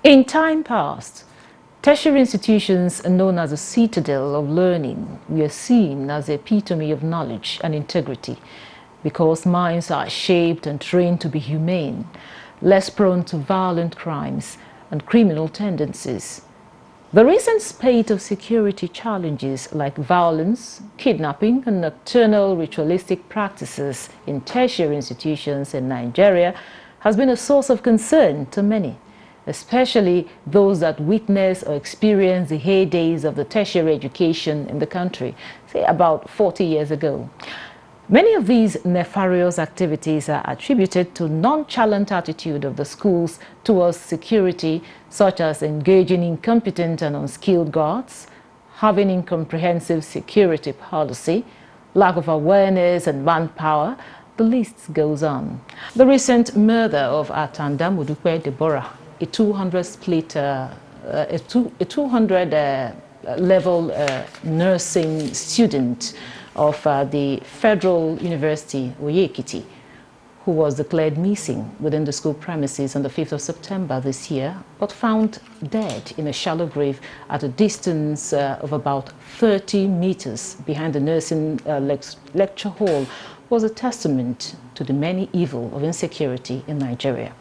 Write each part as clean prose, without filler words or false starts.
In time past, tertiary institutions are known as a citadel of learning. We are seen as the epitome of knowledge and integrity because minds are shaped and trained to be humane, less prone to violent crimes and criminal tendencies. The recent spate of security challenges like violence, kidnapping, and nocturnal ritualistic practices in tertiary institutions in Nigeria has been a source of concern to many, especially those that witness or experience the heydays of the tertiary education in the country, say about 40 years ago. Many of these nefarious activities are attributed to nonchalant attitude of the schools towards security, such as engaging incompetent and unskilled guards, having incomprehensive security policy, lack of awareness and manpower. The list goes on. The recent murder of Atanda Modupe Deborah, a 200 level nursing student of the Federal University, Oyekiti, who was declared missing within the school premises on the 5th of September this year, but found dead in a shallow grave at a distance of about 30 meters behind the nursing lecture hall, was a testament to the many evil of insecurity in Nigeria.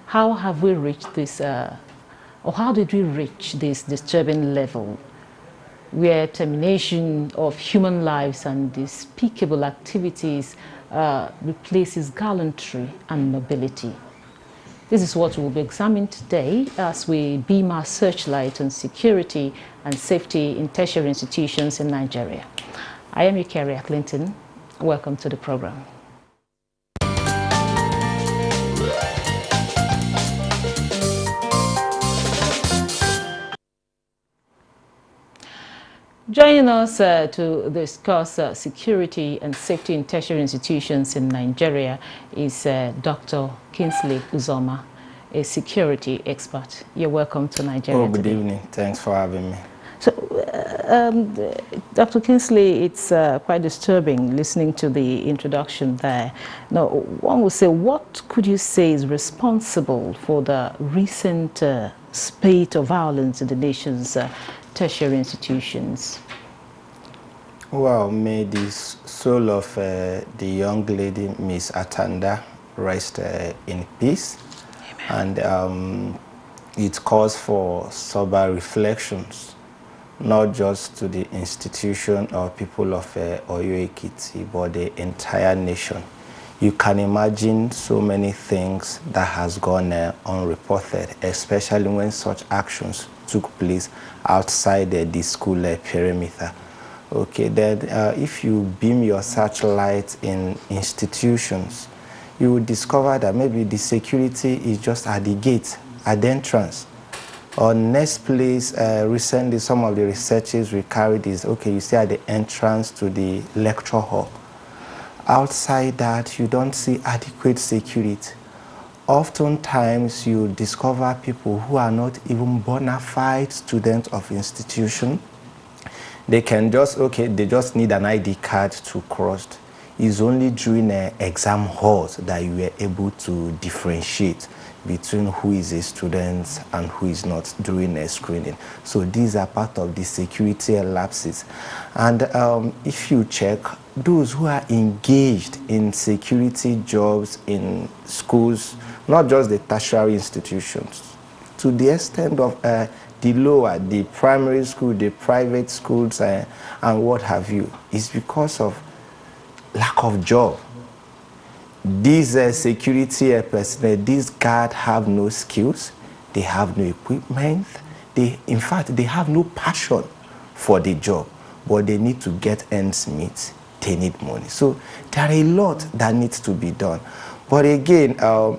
How have we reached this, or how did we reach this disturbing level where termination of human lives and despicable activities replaces gallantry and nobility? This is what will be examined today as we beam our searchlight on security and safety in tertiary institutions in Nigeria. I am Eukaria Clinton. Welcome to the program. Joining us to discuss security and safety in tertiary institutions in Nigeria is Dr. Kingsley Uzoma, a security expert. You're welcome to Nigeria Good today. evening. Thanks for having me. So, Dr. Kingsley, it's quite disturbing listening to the introduction there. Now, one would say, what could you say is responsible for the recent spate of violence in the nation's tertiary institutions? Well, may the soul of the young lady, Miss Atanda, rest in peace. Amen. And it calls for sober reflections, not just to the institution or people of Oyo Ekiti, but the entire nation. You can imagine so many things that has gone unreported, especially when such actions took place outside the school perimeter. Okay, then if you beam your searchlight in institutions, you will discover that maybe the security is just at the gate, at the entrance. Or next place, recently some of the researches we carried is, okay, you see at the entrance to the lecture hall. Outside that, you don't see adequate security. Oftentimes, you discover people who are not even bona fide students of institution. They can just, okay, they just need an ID card to cross. It's only during exam halls that you were able to differentiate between who is a student and who is not during a screening. So these are part of the security lapses. And if you check, those who are engaged in security jobs in schools, not just the tertiary institutions, to the extent of the lower, the primary school, the private schools, and what have you, is because of lack of job. These security personnel, these guards have no skills, they have no equipment, in fact, they have no passion for the job, but they need to get ends meet, they need money. So there are a lot that needs to be done. But again,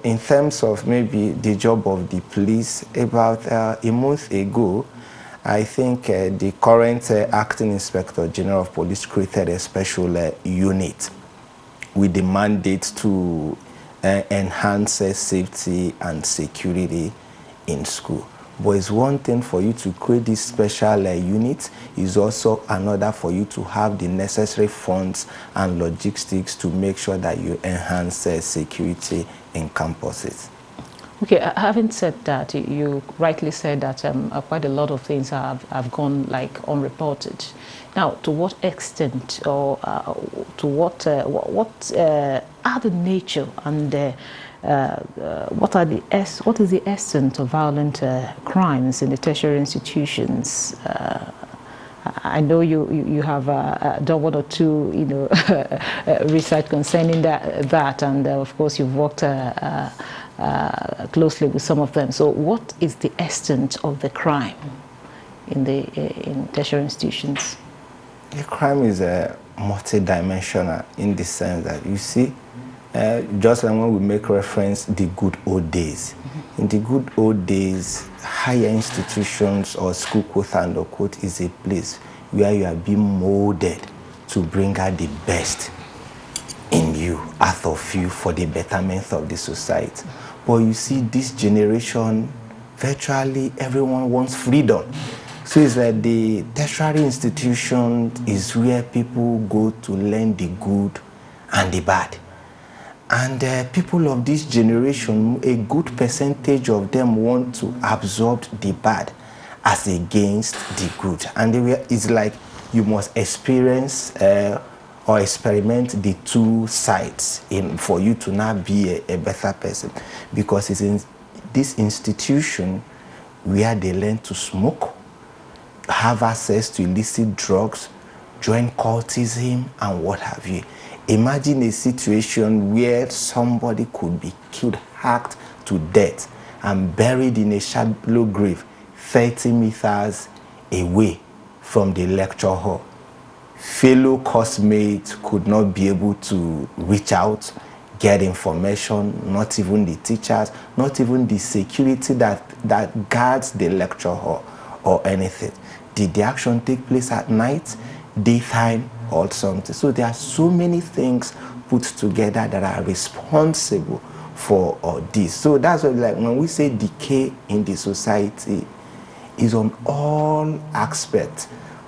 in terms of maybe the job of the police, about a month ago, I think the current acting inspector general of police created a special unit with the mandate to enhance safety and security in school. But it's one thing for you to create this special unit, is also another for you to have the necessary funds and logistics to make sure that you enhance security in campuses. Okay, having said that, you rightly said that quite a lot of things have gone like unreported. Now, to what extent, or to what are the nature and what is the essence of violent crimes in the tertiary institutions? I know you have done one or two, research concerning that, and of course you've worked closely with some of them. So, what is the extent of the crime in tertiary institutions? The crime is multidimensional in the sense that, you see, just like when we make reference the good old days. Mm-hmm. In the good old days, higher institutions or school, quote and unquote, is a place where you are being molded to bring out the best in you, out of you, for the betterment of the society. But you see, this generation, virtually everyone wants freedom. So it's like the tertiary institution is where people go to learn the good and the bad. And people of this generation, a good percentage of them want to absorb the bad as against the good. And it's like you must experience or experiment the two sides for you to now be a better person. Because it's in this institution where they learn to smoke, have access to illicit drugs, join cultism, and what have you. Imagine a situation where somebody could be killed, hacked to death, and buried in a shallow grave 30 meters away from the lecture hall. Fellow course-mates could not be able to reach out, get information, not even the teachers, not even the security that guards the lecture hall or anything. Did the action take place at night, daytime, or something? So there are so many things put together that are responsible for this. So that's what, like, when we say decay in the society, is on all aspects.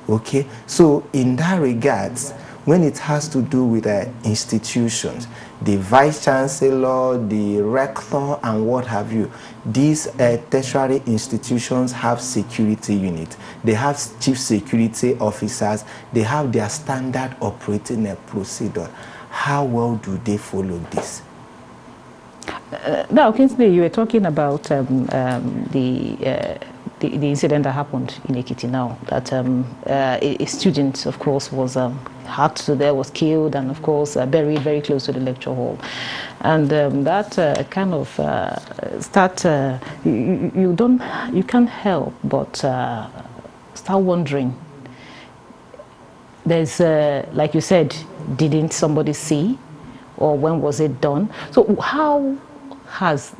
Okay, so in that regards, when it has to do with institutions, the vice chancellor, the rector, and what have you, these tertiary institutions have security units. They have chief security officers. They have their standard operating procedure. How well do they follow this? Now, Kingsley, you were talking about the incident that happened in Ekiti now, that a student, of course, was hacked to there, was killed, and of course buried very close to the lecture hall. And that kind of you can't help but start wondering. There's, like you said, didn't somebody see, or when was it done? So how has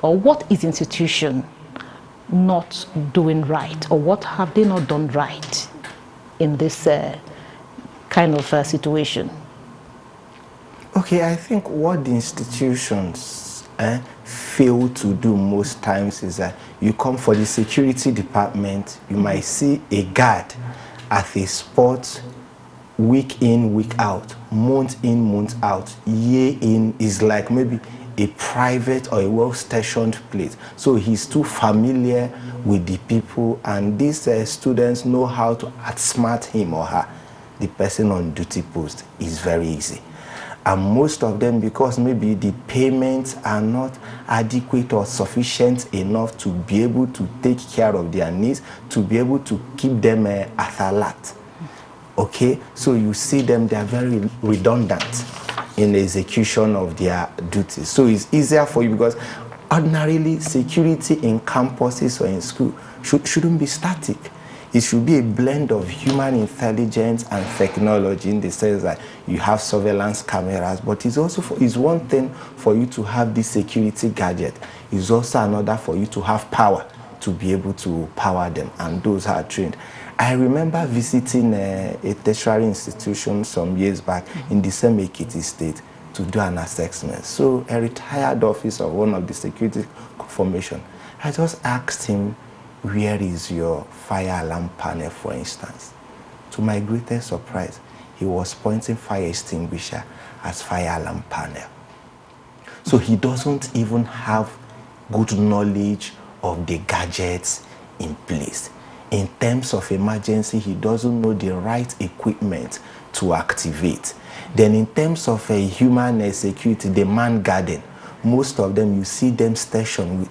what is institution not doing right, or what have they not done right in this kind of situation? Okay, I think what the institutions fail to do most times is that you come for the security department, you might see a guard at a spot week in, week out, month in, month out, year in, is like maybe a private or a well-stationed place. So he's too familiar with the people, and these students know how to outsmart him or her. The person on duty post is very easy. And most of them, because maybe the payments are not adequate or sufficient enough to be able to take care of their needs, to be able to keep them at alert. Okay, so you see them, they are very redundant in the execution of their duties. So it's easier for you, because ordinarily security in campuses or in school shouldn't be static. It should be a blend of human intelligence and technology, in the sense that you have surveillance cameras, but it's also it's one thing for you to have this security gadget. It's also another for you to have power to be able to power them, and those are trained. I remember visiting a tertiary institution some years back in the same Ekiti state to do an assessment. So a retired officer of one of the security formation, I just asked him, where is your fire alarm panel, for instance? To my greatest surprise, he was pointing fire extinguisher as fire alarm panel. So he doesn't even have good knowledge of the gadgets in place. In terms of emergency, he doesn't know the right equipment to activate. Then in terms of human security, the man garden, most of them, you see them stationed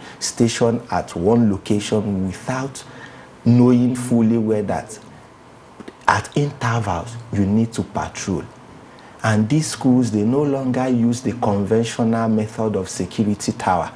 at one location without knowing fully where that at intervals you need to patrol. And these schools, they no longer use the conventional method of security tower.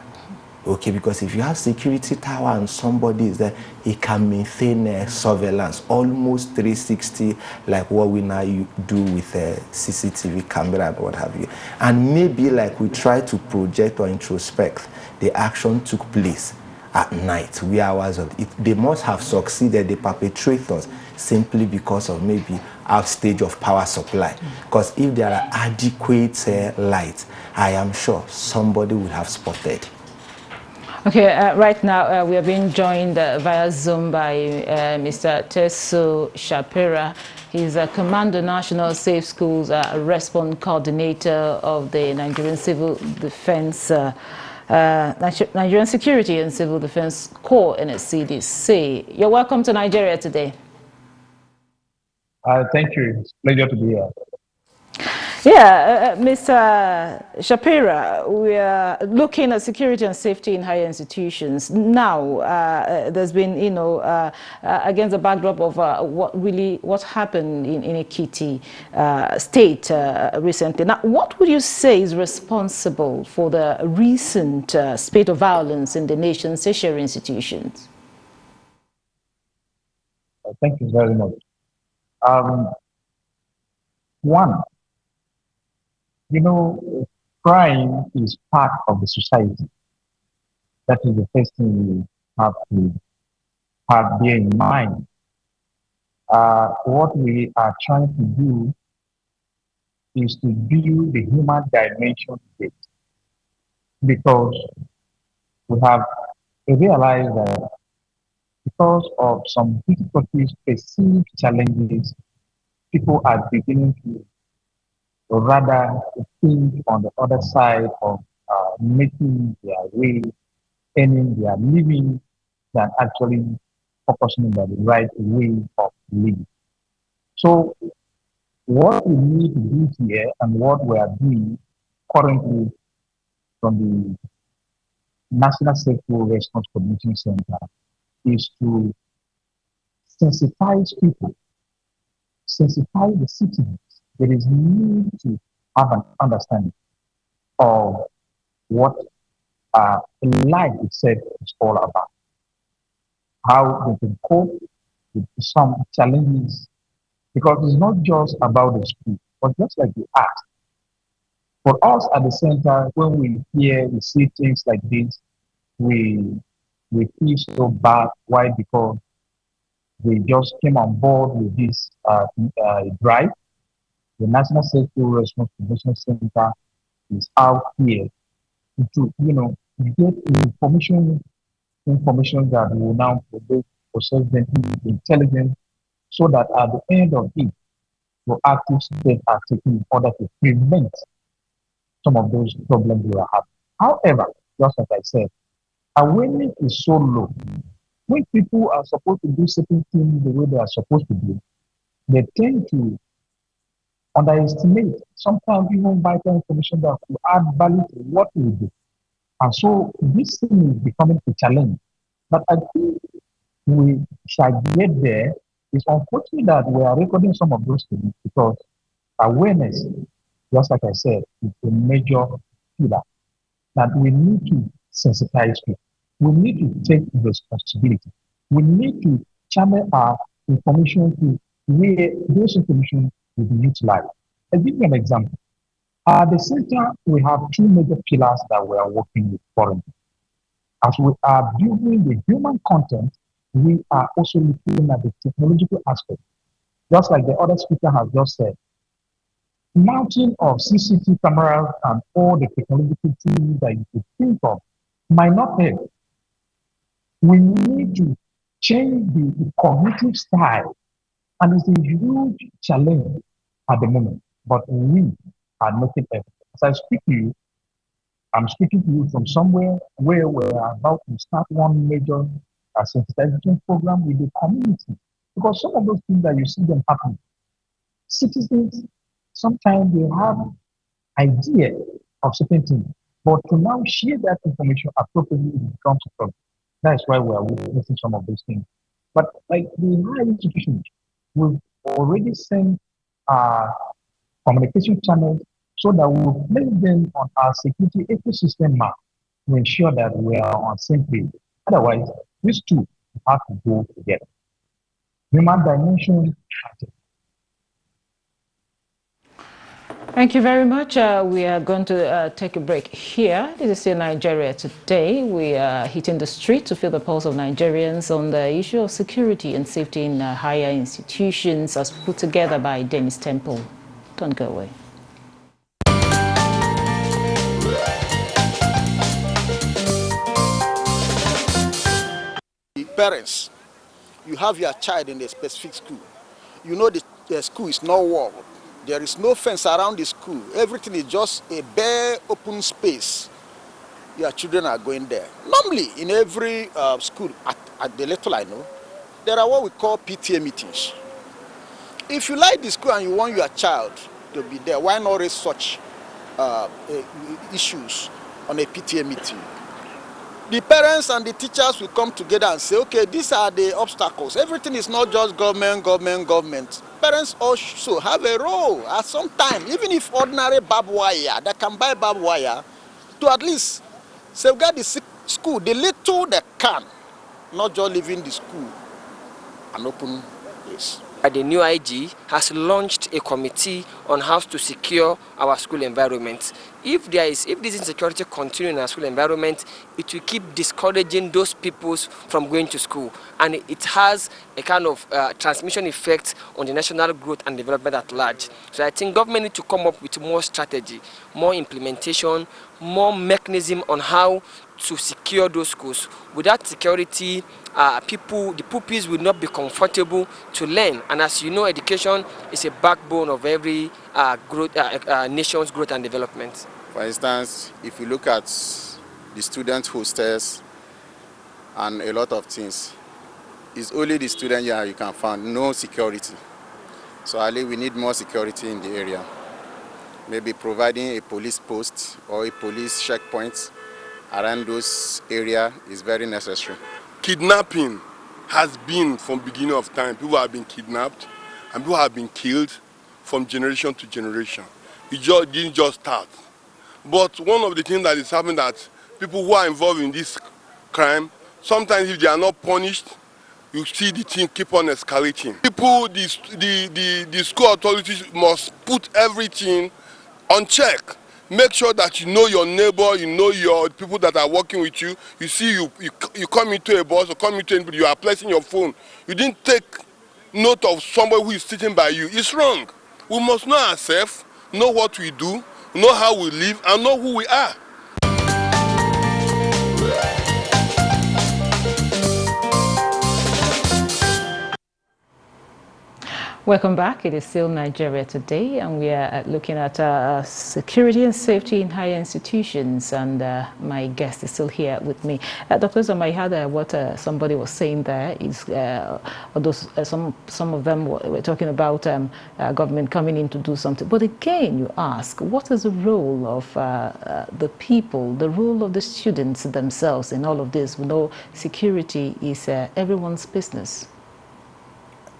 Okay, because if you have security tower and somebody is there, it can maintain surveillance almost 360, like what we now do with CCTV camera and what have you. And maybe like we try to project or introspect, the action took place at night, wee hours of it. They must have succeeded, the perpetrators, simply because of maybe outage of power supply. Because if there are adequate lights, I am sure somebody would have spotted. Okay, right now we are being joined via Zoom by Mr. Teso Shapira. He's a Commander National Safe Schools Response Coordinator of the Nigerian Civil Defense, Nigerian Security and Civil Defense Corps, NSCDC. You're welcome to Nigeria today. Thank you. It's a pleasure to be here. Yeah, Mr. Shapira, we are looking at security and safety in higher institutions. Now, there's been, against the backdrop of what happened in Ekiti state recently. Now, what would you say is responsible for the recent spate of violence in the nation's tertiary institutions? Thank you very much. One, crime is part of the society. That is the first thing we have to bear in mind. What we are trying to do is to build the human dimension of it, because we have realized that because of some difficulties, perceived challenges, people are beginning to rather think on the other side of making their way, earning their living, than actually focusing on the right way of living. So what we need to do here and what we are doing currently from the National Safety Response Coordination Center is to sensitize people, sensitize the citizens. There is need to have an understanding of what life itself is all about, how they can cope with some challenges, because it's not just about the school, but just like you asked. For us at the center, when we see things like this, we feel so bad. Why? Because they just came on board with this drive. The National Safety Response Prevention Center is out here to, get information that will now process them into intelligence, so that at the end of it, proactive steps are taken in order to prevent some of those problems we are having. However, just as I said, awareness is so low. When people are supposed to do certain things the way they are supposed to do, they tend to underestimate sometimes even vital information that will add value to what we do. And so this thing is becoming a challenge. But I think we shall get there. It's unfortunate that we are recording some of those things, because awareness, just like I said, is a major pillar that we need to sensitize people. We need to take responsibility. We need to channel our information to where those information will be utilized. I'll give you an example. At the center, we have two major pillars that we are working with currently. As we are building the human content, we are also looking at the technological aspect. Just like the other speaker has just said, mounting of CCTV cameras and all the technological tools that you could think of might not help. We need to change the cognitive style, and it's a huge challenge at the moment. But we are making effort. As I speak to you, I'm speaking to you from somewhere where we're about to start one major sensitization program with the community. Because some of those things that you see them happen, citizens sometimes they have idea of certain things, but to now share that information appropriately becomes a problem. That's why we are witnessing some of those things. But like the higher institutions, we've already sent our communication channels so that we will place them on our security ecosystem map to ensure that we are on same page. Otherwise, these two have to go together. Human dimension. Thank you very much. We are going to take a break here. This is still Nigeria Today. We are hitting the street to feel the pulse of Nigerians on the issue of security and safety in higher institutions as put together by Dennis Temple. Don't go away. Parents, you have your child in a specific school. You know the school is not walled. There is no fence around the school. Everything is just a bare open space. Your children are going there. Normally, in every school, at the little I know, there are what we call PTA meetings. If you like the school and you want your child to be there, why not raise such issues on a PTA meeting? The parents and the teachers will come together and say, okay, these are the obstacles. Everything is not just government. Parents also have a role at some time, even if ordinary barbed wire, they can buy barbed wire to at least safeguard the school, the little they can, not just leaving the school an open place. The new IG has launched a committee on how to secure our school environment. If this insecurity continues in our school environment, it will keep discouraging those people from going to school, and it has a kind of transmission effect on the national growth and development at large. So I think government needs to come up with more strategy, more implementation, more mechanism on how to secure those schools. Without security, the pupils will not be comfortable to learn. And as you know, education is a backbone of every nation's growth and development. For instance, if you look at the student hostels and a lot of things, it's only the student here you can find, no security. So Ali, we need more security in the area. Maybe providing a police post or a police checkpoint around those areas is very necessary. Kidnapping has been from beginning of time. People have been kidnapped and people have been killed from generation to generation. It didn't just start. But one of the things that is happening that people who are involved in this crime, sometimes if they are not punished, you see the thing keep on escalating. People, the school authorities must put everything on check. Make sure that you know your neighbor, you know your people that are working with you. You see, you come into a bus or come into anybody, you are placing your phone. You didn't take note of somebody who is sitting by you. It's wrong. We must know ourselves, know what we do, know how we live, and know who we are. Welcome back. It is still Nigeria Today, and we are looking at security and safety in higher institutions, and my guest is still here with me. Dr. Zama, I heard what somebody was saying there is some of them were talking about government coming in to do something. But again, you ask, what is the role of the people, the role of the students themselves in all of this? We know security is everyone's business.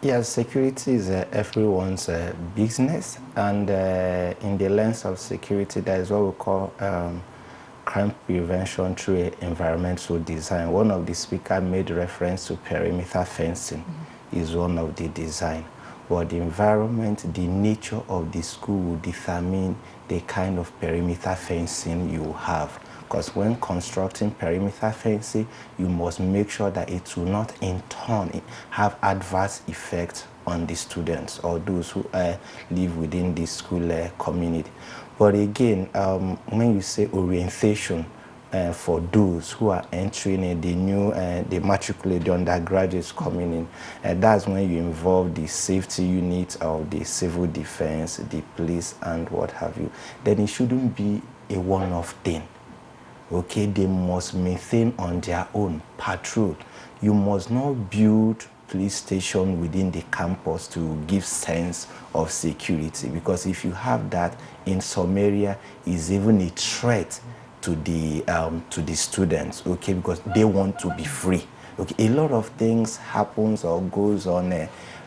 Yes, security is everyone's business, and in the lens of security, there is what we call crime prevention through environmental design. One of the speakers made reference to perimeter fencing is one of the design. But the environment, the nature of the school will determine the kind of perimeter fencing you have. because when constructing perimeter fencing, you must make sure that it will not in turn have adverse effects on the students or those who live within the school community. But again, when you say orientation, for those who are entering the new, the matriculated undergraduates coming in. That's when you involve the safety unit of the civil defense, the police, and what have you. Then it shouldn't be a one-off thing. Okay, they must maintain on their own patrol. You must not build police station within the campus to give sense of security, because if you have that in some area, is even a threat to the students, okay, because they want to be free. Okay, a lot of things happens or goes on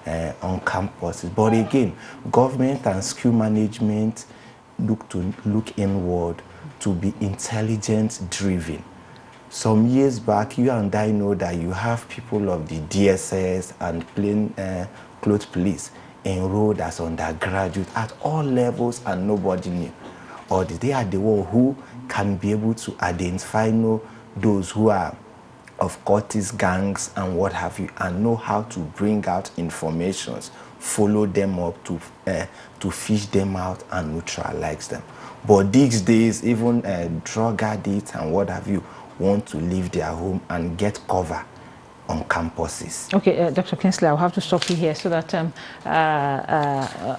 campuses, but again, government and school management look inward to be intelligence driven. Some years back, you and I know that you have people of the DSS and plain clothes police enrolled as undergraduate at all levels, and nobody knew. Or they are the one who can be able to identify those who are of cultist gangs and what have you, and know how to bring out informations, follow them up to fish them out and neutralize them. But these days, even drug addicts and what have you want to leave their home and get cover on campuses. Okay, Dr. Kinsley, I'll have to stop you here so that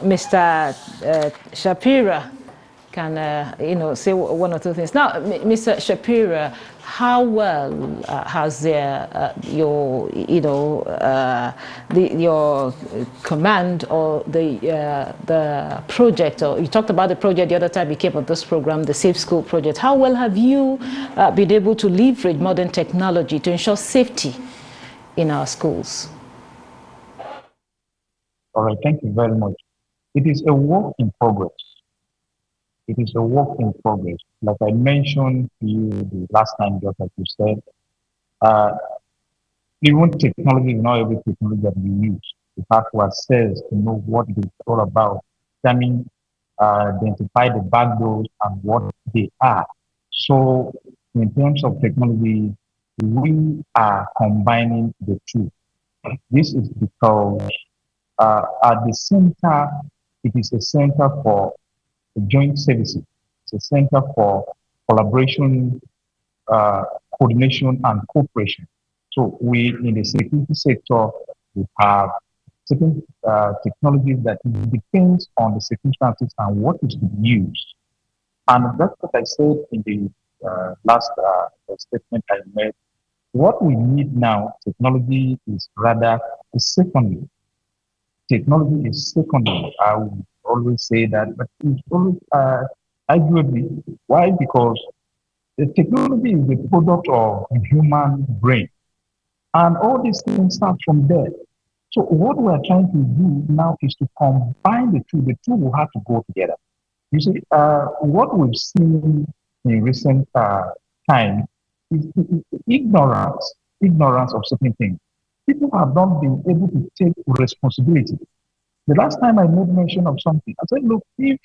Mr. Shapira can, say one or two things. Now, Mr. Shapira, how well has your command or the project, or you talked about the project the other time you came on this program, the Safe School project. How well have you been able to leverage modern technology to ensure safety in our schools? All right, thank you very much. It is a work in progress. It is a work in progress. Like I mentioned to you the last time, just like you said, even technology is not every technology that we use. We have to assess to know what it is all about, determine, identify the backdoors and what they are. So, in terms of technology, we are combining the two. This is because at the center, it is a center for joint services. It's a center for collaboration, coordination, and cooperation. So we, in the security sector, we have certain technologies that depends on the circumstances and what is to be used. And that's what I said in the last statement I made. What we need now, technology is rather secondary. Technology is secondary. I would always say that, but it's always arguably. Why? Because the technology is the product of the human brain. And all these things start from there. So what we are trying to do now is to combine the two. The two will have to go together. You see, what we've seen in recent times is ignorance of certain things. People have not been able to take responsibility. The last time I made mention of something, I said, look, if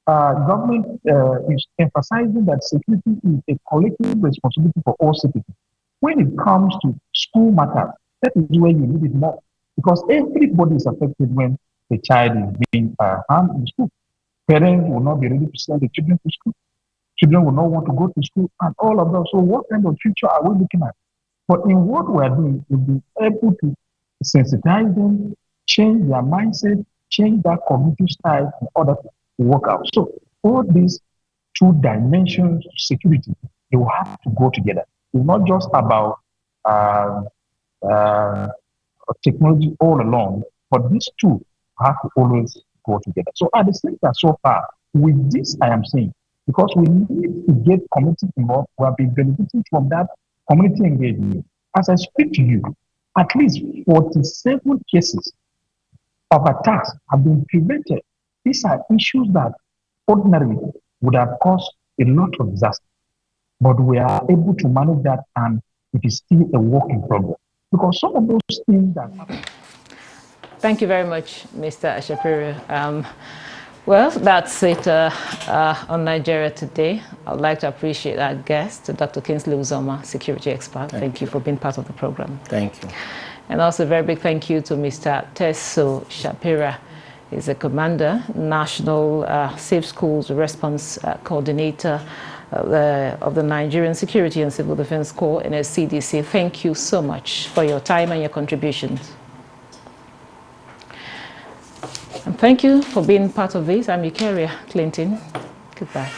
government is emphasizing that security is a collective responsibility for all citizens, when it comes to school matters, that is where you need it more. Because everybody is affected when the child is being harmed in school. Parents will not be ready to send the children to school. Children will not want to go to school and all of that. So what kind of future are we looking at? But in what we are doing, we'll be able to sensitize them, change their mindset, change that cognitive style in order to work out. So all these two dimensions of security, they will have to go together. It's not just about uh, uh, technology all along, but these two have to always go together. So at the center so far, with this I am saying, because we need to get community involved, we have been benefiting from that community engagement. As I speak to you, at least 47 cases of attacks have been prevented. These are issues that ordinarily would have caused a lot of disaster. But we are able to manage that, and it is still a work in progress. Because some of those things that happen. Thank you very much, Mr. Shapira. Well, that's it on Nigeria Today. I'd like to appreciate our guest, Dr. Kingsley Uzoma, security expert. Thank you for being part of the program. Thank you. And also a very big thank you to Mr. Teso Shapira. He's a commander, National Safe Schools Response Coordinator of the Nigerian Security and Civil Defense Corps, NSCDC. Thank you so much for your time and your contributions. And thank you for being part of this. I'm Eukaria Clinton. Goodbye.